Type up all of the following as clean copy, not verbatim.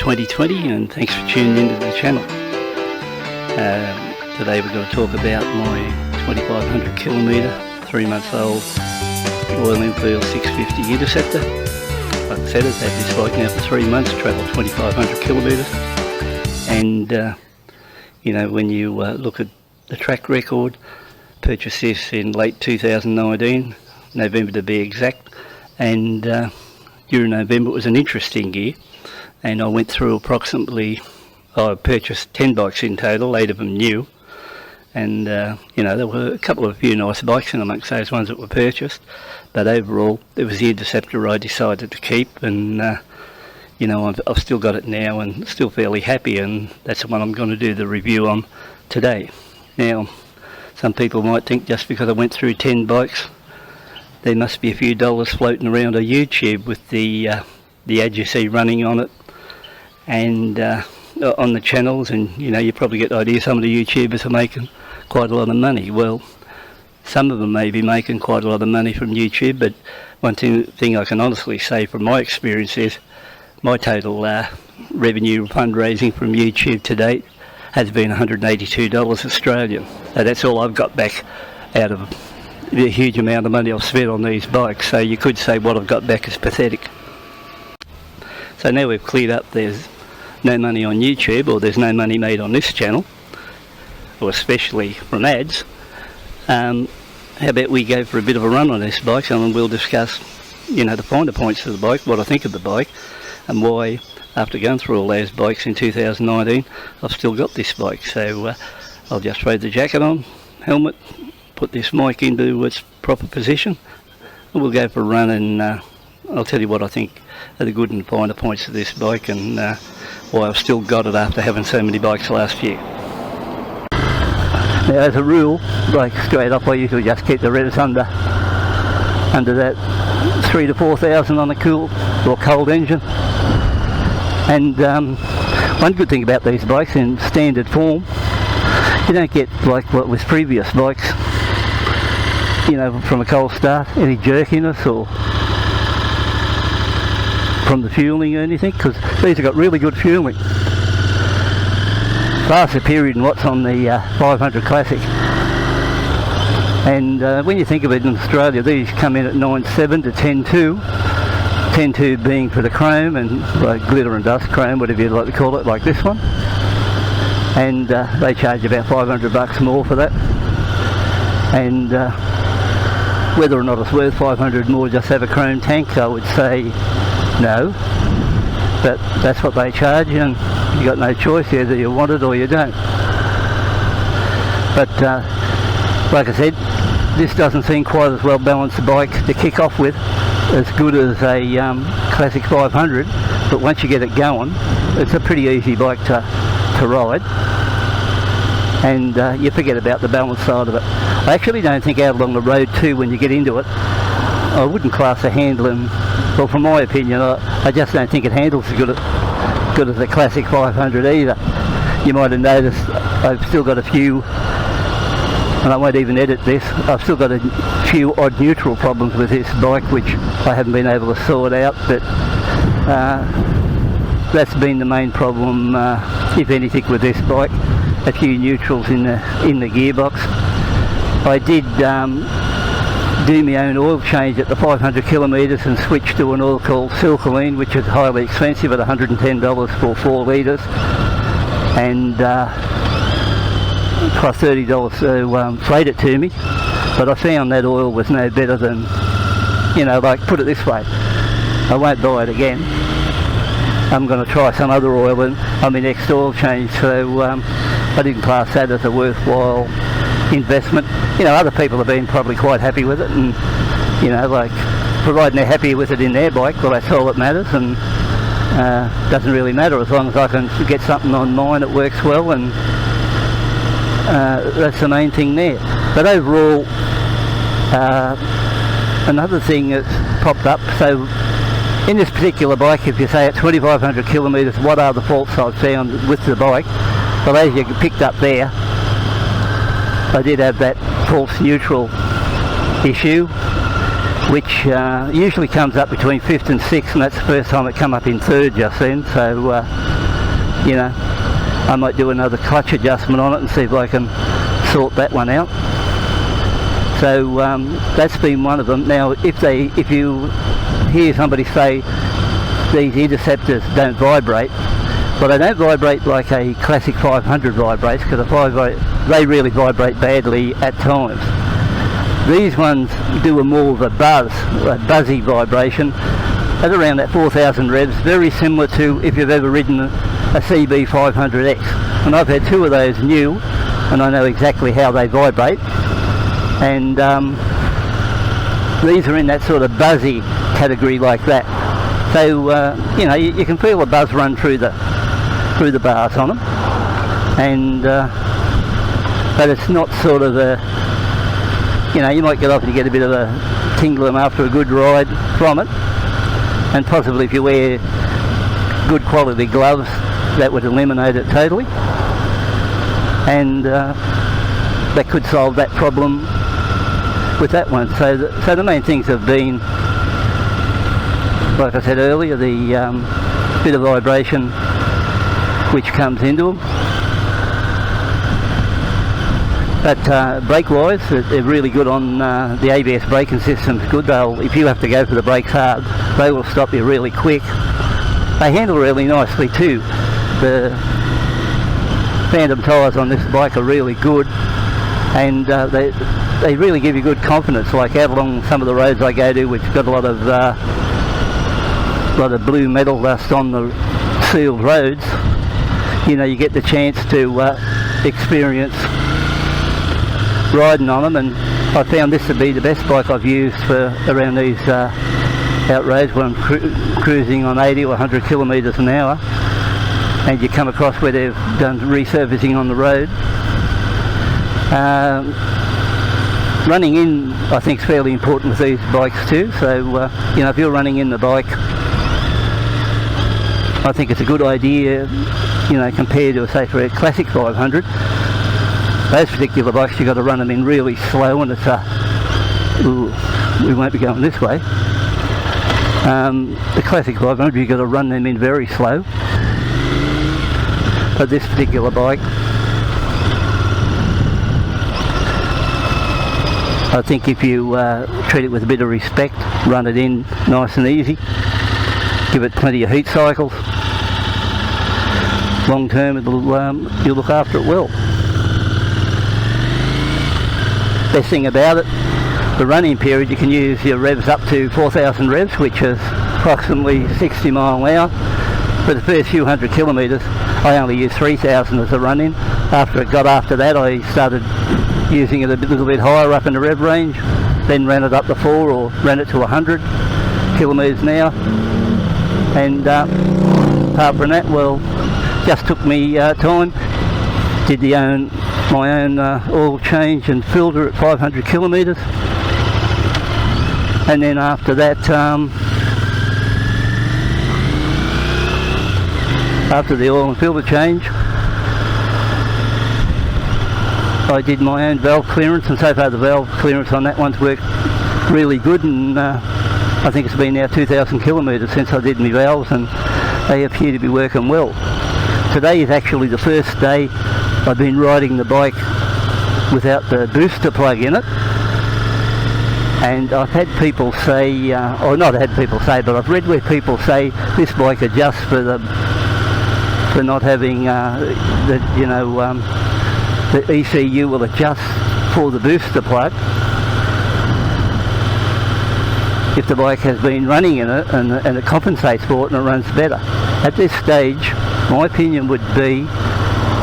2020, and thanks for tuning into the channel. Today we're going to talk about my 2500 kilometre, 3 months old Royal Enfield 650 Interceptor. Like I said, I've had this bike now for 3 months, travelled 2500 kilometres, and when you look at the track record, purchased this in late 2019, November to be exact, and during November it was an interesting year, and I went through I purchased 10 bikes in total, 8 of them new, and there were a few nice bikes in amongst those ones that were purchased, but overall it was the Interceptor I decided to keep, and I've still got it now and still fairly happy, and that's the one I'm going to do the review on today. Now, some people might think just because I went through 10 bikes there must be a few dollars floating around on YouTube with the ad you see running on it and on the channels, and you probably get the idea some of the YouTubers are making quite a lot of money. Well, some of them may be making quite a lot of money from YouTube, but one thing I can honestly say from my experience is my total revenue fundraising from YouTube to date has been $182 Australian. So that's all I've got back out of the huge amount of money I've spent on these bikes. So you could say what I've got back is pathetic. So now we've cleared up there's no money on YouTube, or there's no money made on this channel, or especially from ads. How about we go for a bit of a run on this bike, and we'll discuss the finer points of the bike, what I think of the bike, and why after going through all those bikes in 2019 I've still got this bike. So I'll just throw the jacket on, helmet, put this mic into its proper position, and we'll go for a run, and I'll tell you what I think are the good and finer points of this bike, and why I've still got it after having so many bikes last year. Now, as a rule, like straight up, I usually just keep the revs under that 3 to 4,000 on a cool or cold engine. And one good thing about these bikes in standard form, you don't get like what with previous bikes, from a cold start, any jerkiness or from the fueling or anything, because these have got really good fueling, far superior than what's on the 500 Classic. And when you think of it, in Australia these come in at 9.7 to 10.2, 10.2 being for the chrome and glitter and dust chrome, whatever you'd like to call it, like this one, and they charge about $500 more for that. And whether or not it's worth $500 more just have a chrome tank, I would say no, but that's what they charge, and you got no choice, either you want it or you don't. But like I said, this doesn't seem quite as well balanced a bike to kick off with, as good as a Classic 500, but once you get it going it's a pretty easy bike to ride, and you forget about the balance side of it. I actually don't think out along the road too, when you get into it, I wouldn't class the handling, well, from my opinion, I just don't think it handles as good as a Classic 500 either. You might have noticed I've still got a few, and I won't even edit this, I've still got a few odd neutral problems with this bike which I haven't been able to sort out, but that's been the main problem, if anything, with this bike. A few neutrals in the gearbox. I did do my own oil change at the 500 kilometres and switch to an oil called Silcoline, which is highly expensive at $110 for 4 litres, and plus $30 to freight it to me. But I found that oil was no better than, put it this way, I won't buy it again. I'm going to try some other oil on my next oil change, so I didn't class that as a worthwhile investment. Other people have been probably quite happy with it, and providing they're happy with it in their bike, well, that's all that matters, and doesn't really matter as long as I can get something on mine that works well, and that's the main thing there. But overall, another thing that's popped up, so in this particular bike, if you say at 2500 kilometres, what are the faults I've found with the bike? Well, as you picked up there, I did have that false neutral issue, which usually comes up between 5th and 6th, and that's the first time it come up in 3rd just then, so you know, I might do another clutch adjustment on it and see if I can sort that one out. So that's been one of them. Now if you hear somebody say these interceptors don't vibrate, well, they don't vibrate like a classic 500 vibrates, because they really vibrate badly at times. These ones do a more of a buzzy vibration at around that 4,000 revs, very similar to if you've ever ridden a CB 500X. And I've had two of those new, and I know exactly how they vibrate. And these are in that sort of buzzy category like that. So you know, you can feel the buzz run through the bars on them, and but it's not sort of a, you know, you might get off and you get a bit of a tingling after a good ride from it, and possibly if you wear good quality gloves that would eliminate it totally, and that could solve that problem with that one. So the main things have been, like I said earlier, the bit of vibration which comes into them. But brake wise, they're really good on the ABS braking system's good. If you have to go for the brakes hard, they will stop you really quick. They handle really nicely too. The Phantom tyres on this bike are really good, and they really give you good confidence. Like out along some of the roads I go to, which got a lot of blue metal dust on the sealed roads, you know, you get the chance to experience riding on them, and I found this to be the best bike I've used for around these out roads when I'm cruising on 80 or 100 kilometres an hour, and you come across where they've done resurfacing on the road. Running in, I think, is fairly important with these bikes too. So you know, if you're running in the bike, I think it's a good idea, you know, compared to, say, for a classic 500. Those particular bikes, you've got to run them in really slow, and it's we won't be going this way. The classic 500, you've got to run them in very slow. But this particular bike, I think if you treat it with a bit of respect, run it in nice and easy, give it plenty of heat cycles, long term you'll look after it well. Best thing about it, the running period, you can use your revs up to 4,000 revs, which is approximately 60 mile an hour. For the first few hundred kilometres, I only used 3,000 as a run-in. After it got after that, I started using it a little bit higher up in the rev range, then ran it up to 4 or ran it to 100 kilometres an hour. And apart from that, well, just took me time. Did my own oil change and filter at 500 kilometres, and then after that, after the oil and filter change, I did my own valve clearance, and so far the valve clearance on that one's worked really good, and I think it's been now 2,000 kilometres since I did my valves, and they appear to be working well. Today is actually the first day I've been riding the bike without the booster plug in it, and I've had people say, or not had people say, but I've read where people say this bike adjusts for not having the ECU will adjust for the booster plug if the bike has been running in it, and it compensates for it and it runs better. At this stage, my opinion would be,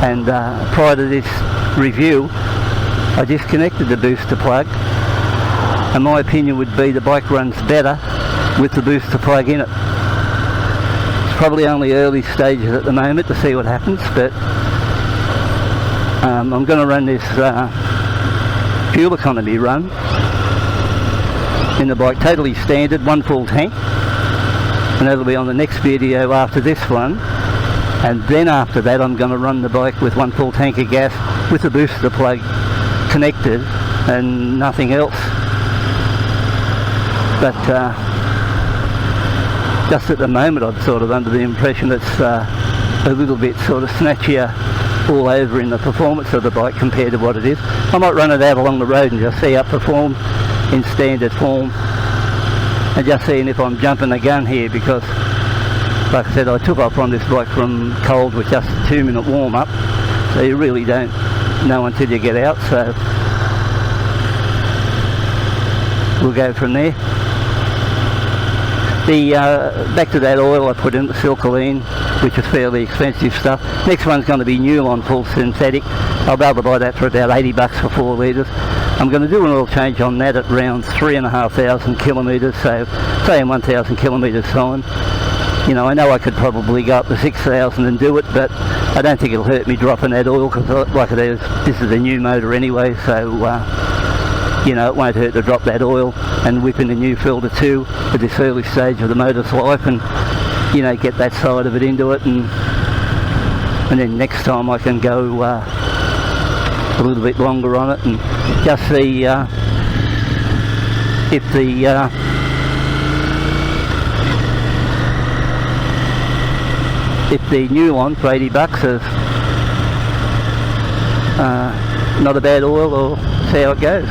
and prior to this review, I disconnected the booster plug, and my opinion would be the bike runs better with the booster plug in it. It's probably only early stages at the moment to see what happens, but I'm going to run this fuel economy run in the bike, totally standard, one full tank, and that'll be on the next video after this one. And then after that, I'm going to run the bike with one full tank of gas with the booster plug connected and nothing else. But just at the moment, I'm sort of under the impression it's a little bit sort of snatchier all over in the performance of the bike compared to what it is. I might run it out along the road and just see how it performs in standard form, and just seeing if I'm jumping the gun here, because like I said, I took off on this bike from cold with just a 2-minute warm up, so you really don't know until you get out. So we'll go from there. The back to that oil I put in, the Silcoline, which is fairly expensive stuff. Next one's going to be Newlon full synthetic. I'll be able to buy that for about $80 for 4 litres. I'm going to do an oil change on that at around 3,500 kilometres, so say in 1,000 kilometres time. You know, I know I could probably go up to 6,000 and do it, but I don't think it'll hurt me dropping that oil, because like it is, this is a new motor anyway, so you know, it won't hurt to drop that oil and whip in a new filter too at this early stage of the motor's life, and you know, get that side of it into it, and then next time I can go a little bit longer on it and just see if the new one for $80 is not a bad oil, or see how it goes.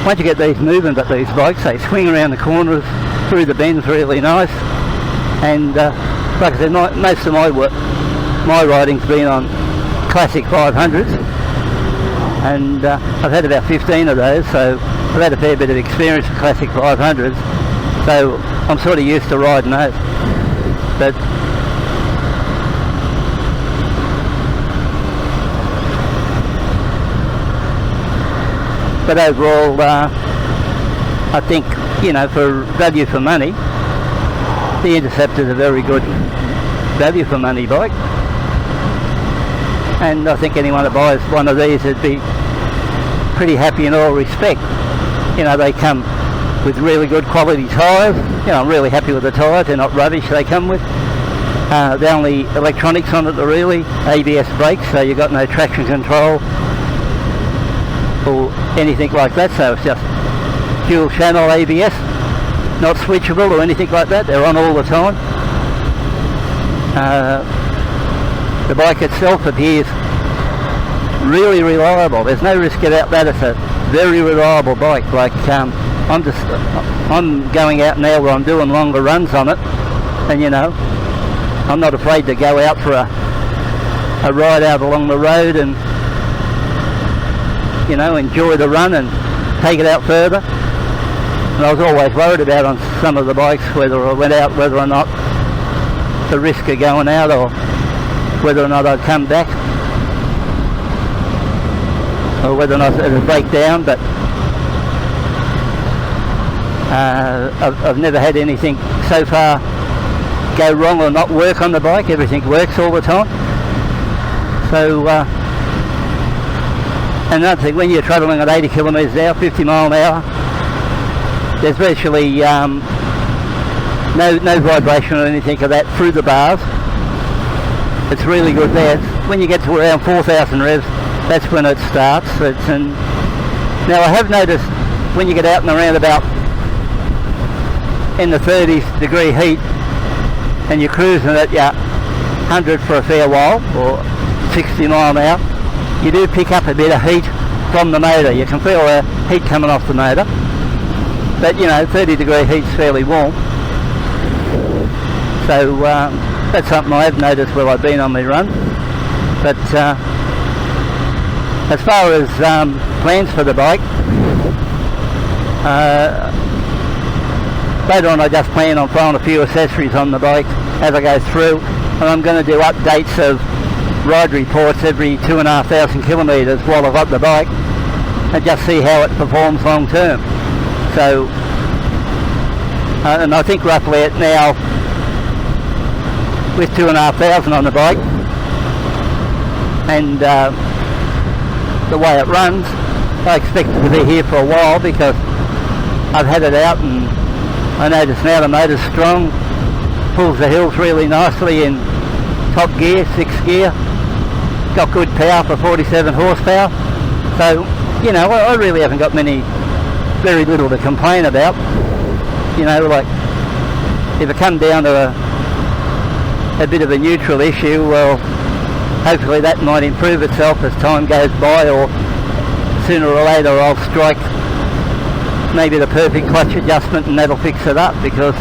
Once you get these moving, but these bikes, they swing around the corners, through the bends really nice, and like I said, most of my riding's been on classic 500s, and I've had about 15 of those, so I've had a fair bit of experience with classic 500s, so I'm sort of used to riding those. But overall, I think, you know, for value for money, the Interceptor is a very good value for money bike, and I think anyone that buys one of these would be pretty happy in all respect. You know, they come with really good quality tyres. You know, I'm really happy with the tyres, they're not rubbish they come with. The only electronics on it are really ABS brakes, so you've got no traction control or anything like that, so it's just dual channel ABS, not switchable or anything like that, they're on all the time. The bike itself appears really reliable, there's no risk about that, it's a very reliable bike. Like I'm going out now where I'm doing longer runs on it, and you know, I'm not afraid to go out for a ride out along the road and, you know, enjoy the run and take it out further. And I was always worried about on some of the bikes whether I went out, whether or not the risk of going out, or whether or not I'd come back, or whether or not it would break down. But I've never had anything so far go wrong or not work on the bike. Everything works all the time. So another thing, when you're travelling at 80 kilometres an hour, 50 mile an hour, there's virtually no vibration or anything of that through the bars. It's really good there. When you get to around 4,000 revs, that's when it starts. Now I have noticed when you get out and around about in the 30 degree heat and you're cruising at 100 for a fair while, or 60 mile an hour, you do pick up a bit of heat from the motor. You can feel the heat coming off the motor, but you know, 30 degree heat's fairly warm. So that's something I have noticed while I've been on my run. But as far as plans for the bike, later on I just plan on throwing a few accessories on the bike as I go through, and I'm going to do updates of ride reports every 2,500 kilometres while I've got the bike, and just see how it performs long term. So and I think roughly it now, with 2,500 on the bike and the way it runs, I expect it to be here for a while, because I've had it out and I notice now the motor's strong, pulls the hills really nicely in top gear, 6th gear, got good power for 47 horsepower. So, you know, I really haven't got many very little to complain about. You know, like if it come down to a bit of a neutral issue, well, hopefully that might improve itself as time goes by, or sooner or later I'll strike maybe the perfect clutch adjustment and that'll fix it up, because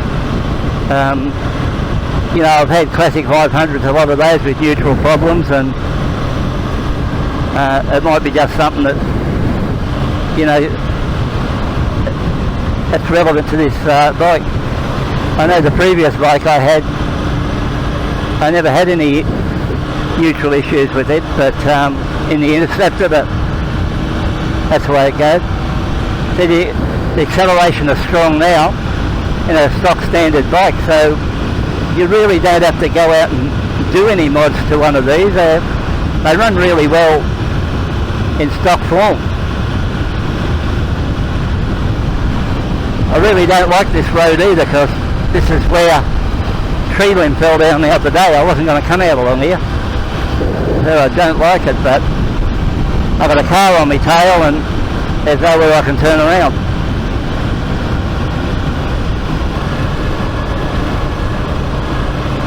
you know, I've had classic 500s, a lot of those with neutral problems, and it might be just something that, you know, that's relevant to this bike. I know the previous bike I had, I never had any neutral issues with it, but in the Interceptor, but that's the way it goes. So the acceleration is strong now in a stock standard bike, so you really don't have to go out and do any mods to one of these. They run really well in stock form. I really don't like this road either, because this is where tree limb fell down the other day. I wasn't going to come out along here, so I don't like it, but I've got a car on my tail and there's nowhere I can turn around.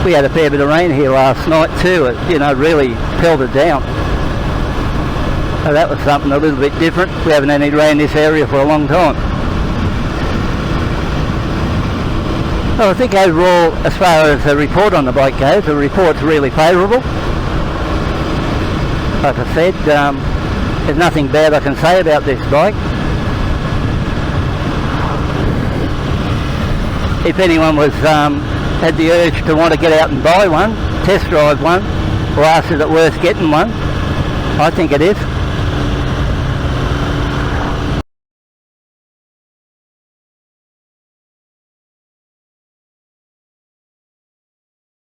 We had a fair bit of rain here last night too. It, you know, really pelted down. So that was something a little bit different. We haven't had any rain in this area for a long time. Well, I think overall, as far as the report on the bike goes, the report's really favourable. Like I said, there's nothing bad I can say about this bike. If anyone was had the urge to want to get out and buy one, test drive one, or ask is it worth getting one, I think it is.